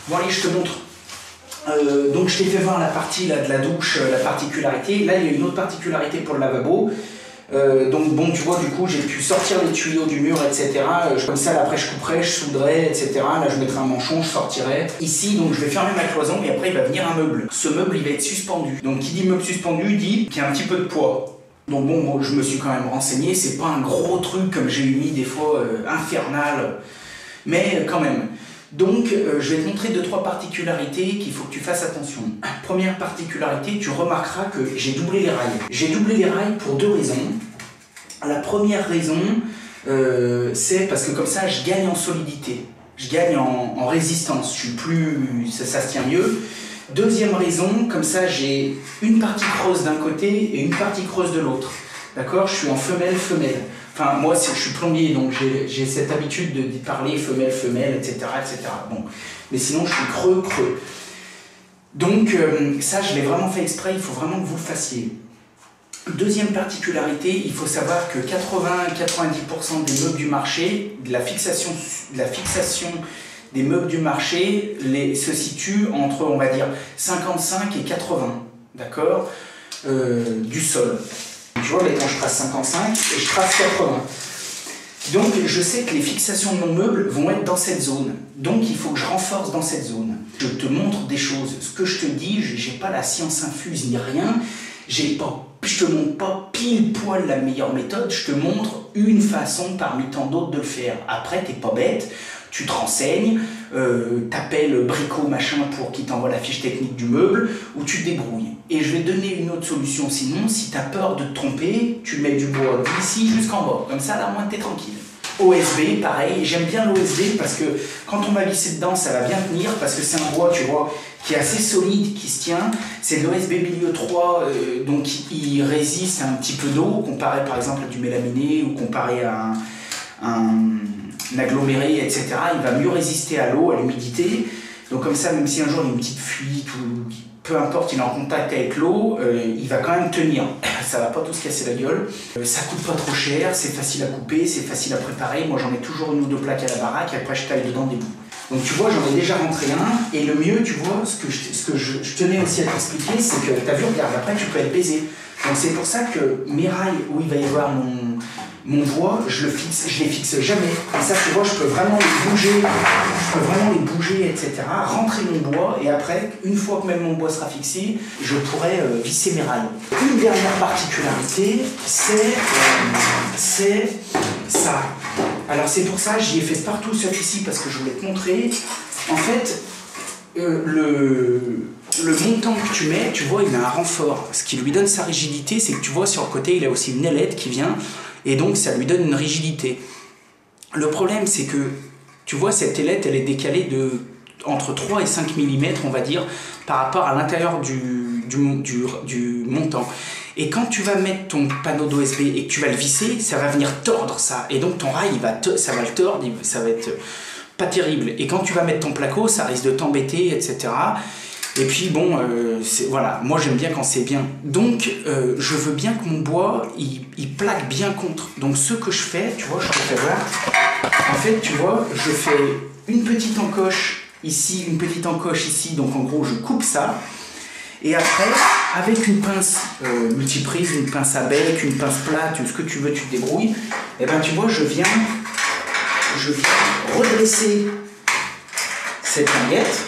Bon allez, je te montre. Donc je t'ai fait voir la partie là, de la douche, la particularité. Là il y a une autre particularité pour le lavabo. Donc bon, tu vois, du coup j'ai pu sortir les tuyaux du mur, etc. Comme ça, là, après je couperai, je souderai, etc. Là je mettrai un manchon, je sortirai. Ici, donc je vais fermer ma cloison et après il va venir un meuble. Ce meuble il va être suspendu. Donc qui dit meuble suspendu dit qu'il y a un petit peu de poids. Donc bon, moi, je me suis quand même renseigné, c'est pas un gros truc comme j'ai eu mis des fois infernal, mais quand même. Donc, je vais te montrer 2-3 particularités qu'il faut que tu fasses attention. Première particularité, tu remarqueras que j'ai doublé les rails. J'ai doublé les rails pour 2 raisons. La première raison, c'est parce que comme ça, je gagne en solidité. Je gagne en résistance. Je suis plus... ça se tient mieux. Deuxième raison, comme ça, j'ai une partie creuse d'un côté et une partie creuse de l'autre. D'accord? Je suis en femelle-femelle. Enfin, moi, je suis plombier, donc j'ai cette habitude d'y parler femelle-femelle, etc., etc. Bon. Mais sinon, je suis creux-creux. Donc, ça, je l'ai vraiment fait exprès, il faut vraiment que vous le fassiez. Deuxième particularité, il faut savoir que 80-90% des meubles du marché, de la fixation des meubles du marché se situe entre, on va dire, 55 et 80, d'accord, du sol. Tu vois, maintenant je trace 55 et je trace 80. Donc je sais que les fixations de mon meuble vont être dans cette zone. Donc il faut que je renforce dans cette zone. Je te montre des choses. Ce que je te dis, je n'ai pas la science infuse ni rien. Je te montre pas pile poil la meilleure méthode. Je te montre une façon parmi tant d'autres de le faire. Après, t'es pas bête. Tu te renseignes, t'appelles Brico machin pour qu'il t'envoie la fiche technique du meuble, ou tu te débrouilles. Et je vais donner une autre solution, sinon, si tu as peur de te tromper, tu mets du bois d'ici jusqu'en bas, comme ça, là, au moins, t'es tranquille. OSB, pareil, j'aime bien l'OSB parce que quand on va visser dedans, ça va bien tenir, parce que c'est un bois, tu vois, qui est assez solide, qui se tient. C'est de l'OSB milieu 3, donc il résiste à un petit peu d'eau, comparé par exemple à du mélaminé, ou comparé à un aggloméré, etc. Il va mieux résister à l'eau, à l'humidité. Donc comme ça, même si un jour il y a une petite fuite ou peu importe, il est en contact avec l'eau, il va quand même tenir. Ça va pas tout se casser la gueule. Ça coûte pas trop cher, c'est facile à couper, c'est facile à préparer. Moi j'en ai toujours une ou 2 plaques à la baraque et après je taille dedans des bouts. Donc tu vois, j'en ai déjà rentré un. Et le mieux, tu vois, ce que je tenais aussi à t'expliquer, c'est que tu as vu, regarde, après tu peux être baisé. Donc c'est pour ça que mes rails où il va y avoir mon bois, je les fixe jamais. Et ça, tu vois, je peux vraiment les bouger, etc. Rentrer mon bois, et après, une fois que même mon bois sera fixé, je pourrai visser mes rails. Une dernière particularité, c'est ça. Alors c'est pour ça, j'y ai fait partout celui-ci, parce que je voulais te montrer. En fait, le montant que tu mets, tu vois, il a un renfort. Ce qui lui donne sa rigidité, c'est que tu vois, sur le côté, il a aussi une ailette qui vient, et donc ça lui donne une rigidité. Le problème, c'est que, tu vois, cette ailette, elle est décalée de entre 3 et 5 mm, on va dire, par rapport à l'intérieur du montant. Et quand tu vas mettre ton panneau d'OSB et que tu vas le visser, ça va venir tordre ça. Et donc ton rail, ça va le tordre, ça va être pas terrible. Et quand tu vas mettre ton placo, ça risque de t'embêter, etc. Et puis bon, voilà, moi j'aime bien quand c'est bien. Donc je veux bien que mon bois, il plaque bien contre. Donc ce que je fais, tu vois, je te fais voir. En fait, tu vois, je fais une petite encoche ici, une petite encoche ici. Donc en gros, je coupe ça. Et après, avec une pince multiprise, une pince à bec, une pince plate, ce que tu veux, tu te débrouilles. Et ben tu vois, je viens redresser cette languette.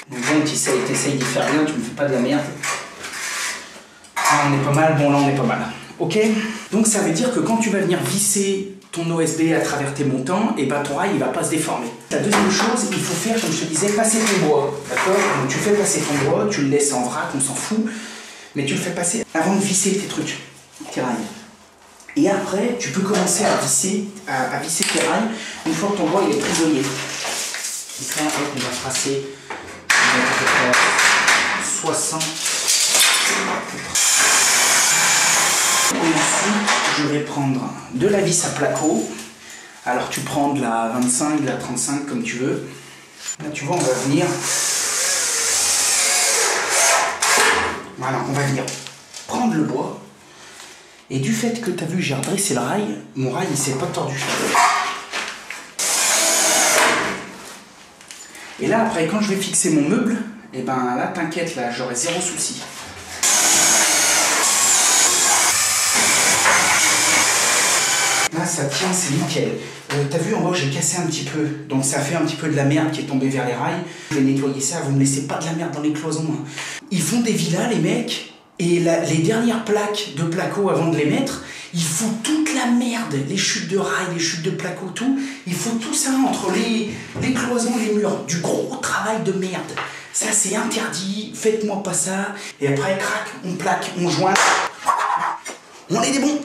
Donc bon, t'essayes d'y faire rien, tu me fais pas de la merde. Ah, on est pas mal, bon là on est pas mal. Ok? Donc ça veut dire que quand tu vas venir visser ton OSB à travers tes montants, et ben ton rail il va pas se déformer. La deuxième chose, il faut faire, comme je te disais, passer ton bois. D'accord? Donc tu fais passer ton bois, tu le laisses en vrac, on s'en fout, mais tu le fais passer avant de visser tes trucs, tes rails. Et après, tu peux commencer à visser tes rails une fois que ton bois il est prisonnier. Donc là, on va tracer 60. Et ensuite, je vais prendre de la vis à placo. Alors tu prends de la 25, de la 35 comme tu veux. Là tu vois, on va venir. Voilà, on va venir prendre le bois. Et du fait que tu as vu, j'ai redressé le rail, mon rail il s'est pas tordu. Et là, après, quand je vais fixer mon meuble, et ben là, t'inquiète, là, j'aurai zéro souci. Là, ça tient, c'est nickel. T'as vu, en bas, j'ai cassé un petit peu. Donc, ça fait un petit peu de la merde qui est tombée vers les rails. Je vais nettoyer ça. Vous ne me laissez pas de la merde dans les cloisons. Hein. Ils font des villas, les mecs. Et les dernières plaques de placo avant de les mettre, ils font toute la merde. Les chutes de rails, les chutes de placo, tout. Ils font tout ça entre les cloisons, les murs. Du gros travail de merde. Ça, c'est interdit. Faites-moi pas ça. Et après, crac, on plaque, on joint. On est des bons.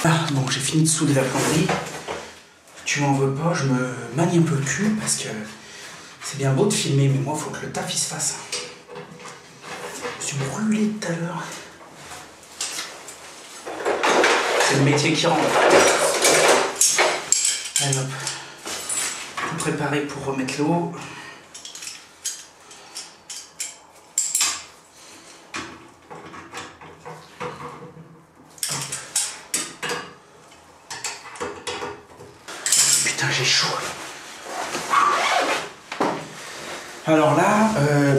Ah, bon, j'ai fini de souder la plomberie. Tu m'en veux pas, je me manie un peu le cul parce que c'est bien beau de filmer, mais moi, il faut que le taf il se fasse. Je me suis brûlé tout à l'heure. C'est le métier qui rentre. Allez hop. Tout préparé pour remettre l'eau. Putain, j'ai chaud. Alors là,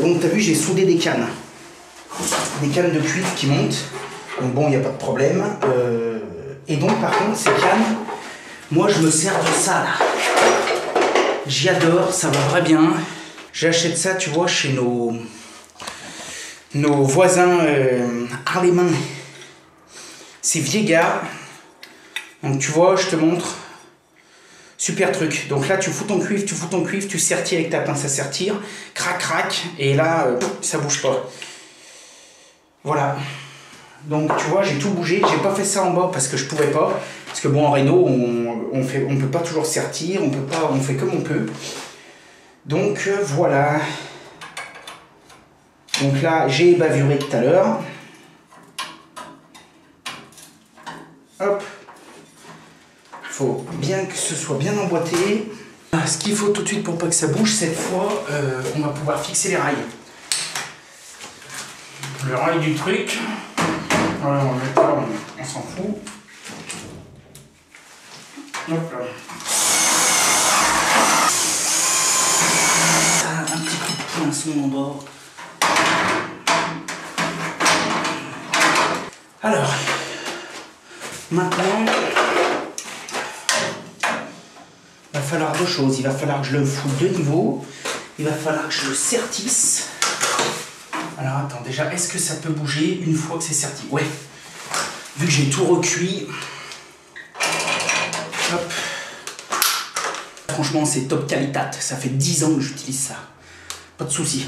bon, t'as vu, j'ai soudé des cannes. Des cannes de cuivre qui montent. Donc bon, il n'y a pas de problème. Et donc, par contre, ces cannes, moi, je me sers de ça, là. J'y adore, ça va très bien. J'achète ça, tu vois, chez nos voisins arlémins. C'est Viega. Donc, tu vois, je te montre. Super truc. Donc là, tu fous ton cuivre, tu sertis avec ta pince à sertir. Crac, crac. Et là, ça bouge pas. Voilà. Donc, tu vois, j'ai tout bougé. J'ai pas fait ça en bas parce que je pouvais pas. Parce que bon, en réno, on peut pas toujours sertir. On fait comme on peut. Donc, voilà. Donc là, j'ai bavuré tout à l'heure. Hop. Faut bien que ce soit bien emboîté. Ce qu'il faut tout de suite pour pas que ça bouge, cette fois, on va pouvoir fixer les rails. Le rail du truc. Voilà, on va mettre là, on s'en fout. Hop là. Un petit coup de poinçon en bord. Alors, maintenant, il va falloir deux choses. Il va falloir que je le foute de niveau. Il va falloir que je le sertisse. Alors attends, déjà, est-ce que ça peut bouger une fois que c'est serti? Ouais. Vu que j'ai tout recuit. Hop. Franchement, c'est top qualité. Ça fait 10 ans que j'utilise ça. Pas de souci.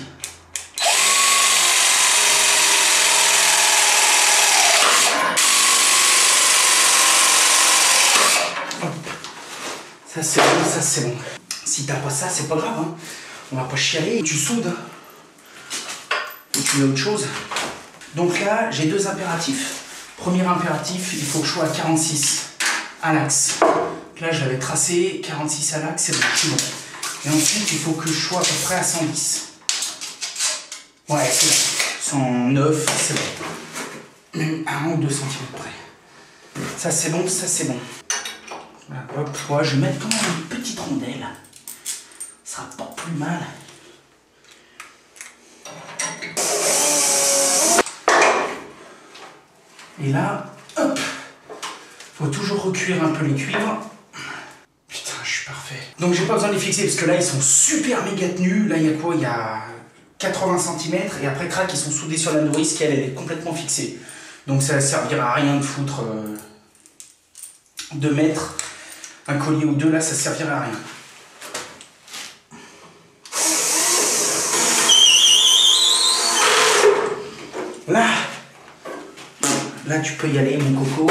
Hop. Ça c'est bon, ça c'est bon. Si t'as pas ça, c'est pas grave. Hein. On va pas chialer. Tu soudes. Et tu mets autre chose. Donc là, j'ai deux impératifs. Premier impératif, il faut que je sois à 46 à l'axe. Là, je l'avais tracé, 46 à l'axe, c'est bon, c'est bon. Et ensuite, il faut que je sois à peu près à 110. Ouais, c'est bon. 109, c'est bon. Même à 1 ou 2 cm près. Ça c'est bon, ça c'est bon. Voilà, hop, ouais, je vais mettre quand même une petite rondelle. Ça sera pas plus mal. Et là, hop, faut toujours recuire un peu les cuivres. Putain, je suis parfait. Donc j'ai pas besoin de les fixer parce que là ils sont super méga tenus. Là il y a quoi? Il y a 80 cm et après crac, ils sont soudés sur la nourrice qui elle est complètement fixée. Donc ça servira à rien de foutre, de mettre un collier ou deux là, ça servira à rien. Là tu peux y aller mon coco.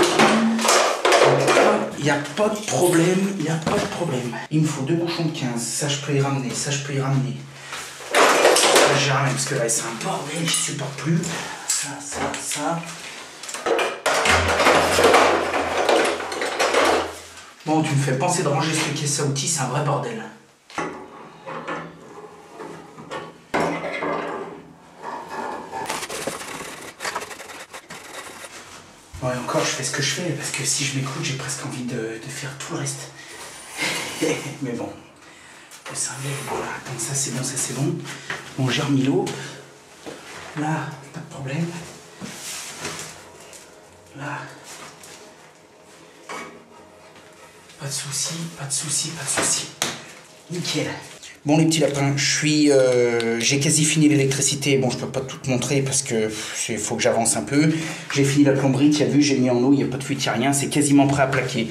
Il n'y a pas de problème, il n'y a pas de problème. Il me faut 2 bouchons de 15, ça je peux y ramener, ça je peux y ramener. Ça j'ai ramené parce que là c'est un bordel, je supporte plus. Ça. Bon, tu me fais penser de ranger ce caisse à outils, c'est un vrai bordel. Ouais, encore, je fais ce que je fais, parce que si je m'écoute, j'ai presque envie de faire tout le reste. Mais bon, le cerveau, voilà, attends, ça c'est bon, ça c'est bon. Bon, j'ai remis l'eau. Là, pas de problème. Là. Pas de soucis, pas de soucis, pas de soucis. Nickel. Bon les petits lapins, j'ai quasi fini l'électricité. Bon, je peux pas tout te montrer parce que faut que j'avance un peu. J'ai fini la plomberie, tu as vu, j'ai mis en eau, il n'y a pas de fuite, il n'y a rien, c'est quasiment prêt à plaquer.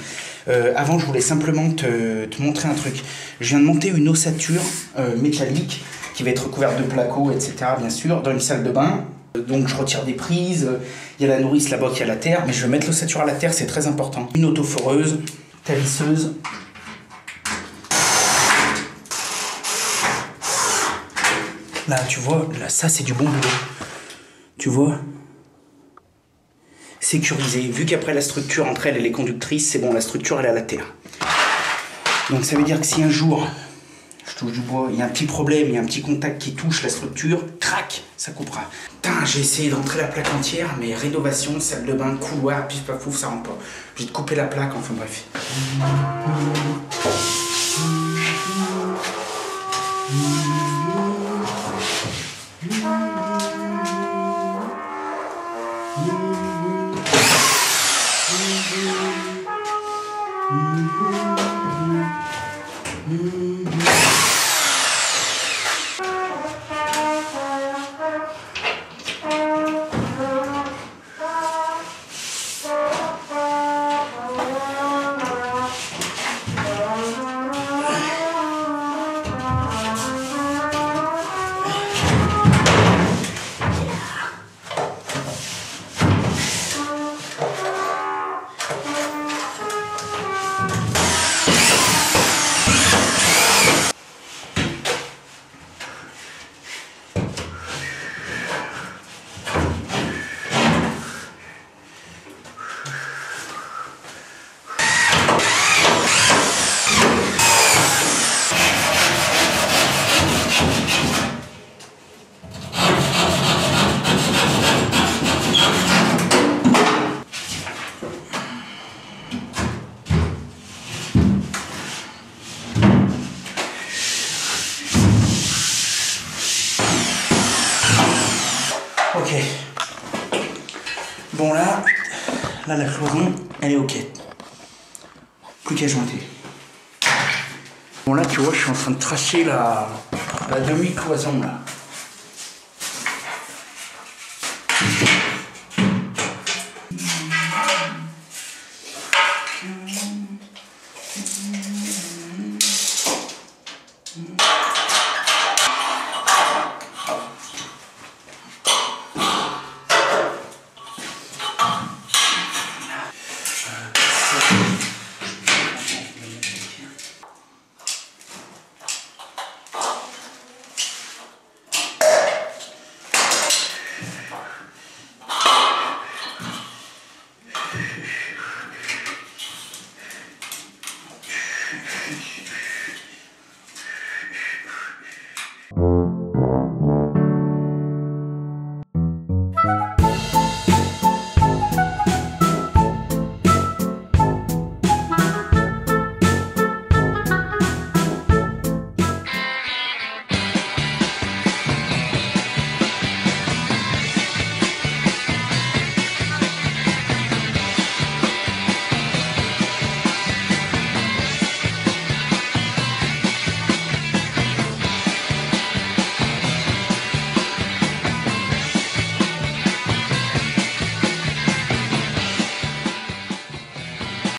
Avant, je voulais simplement te montrer un truc. Je viens de monter une ossature métallique qui va être recouverte de placo, etc. bien sûr, dans une salle de bain. Donc je retire des prises, il y a la nourrice là-bas qui a la terre, mais je vais mettre l'ossature à la terre, c'est très important. Une autoforeuse, ta visseuse. Là, tu vois, là, ça c'est du bon boulot. Tu vois? Sécurisé. Vu qu'après la structure entre elle et les conductrices, c'est bon, la structure elle est à la terre. Donc ça veut dire que si un jour, je touche du bois, il y a un petit problème, il y a un petit contact qui touche la structure, crac, ça coupera. Putain, j'ai essayé d'entrer la plaque entière, mais rénovation, salle de bain, couloir, pif paf pouf, ça rentre pas. J'ai de couper la plaque, enfin bref. Ok. Bon là la cloison, elle est ok. Plus qu'à jointer. Bon là tu vois, je suis en train de tracer la demi-cloison là.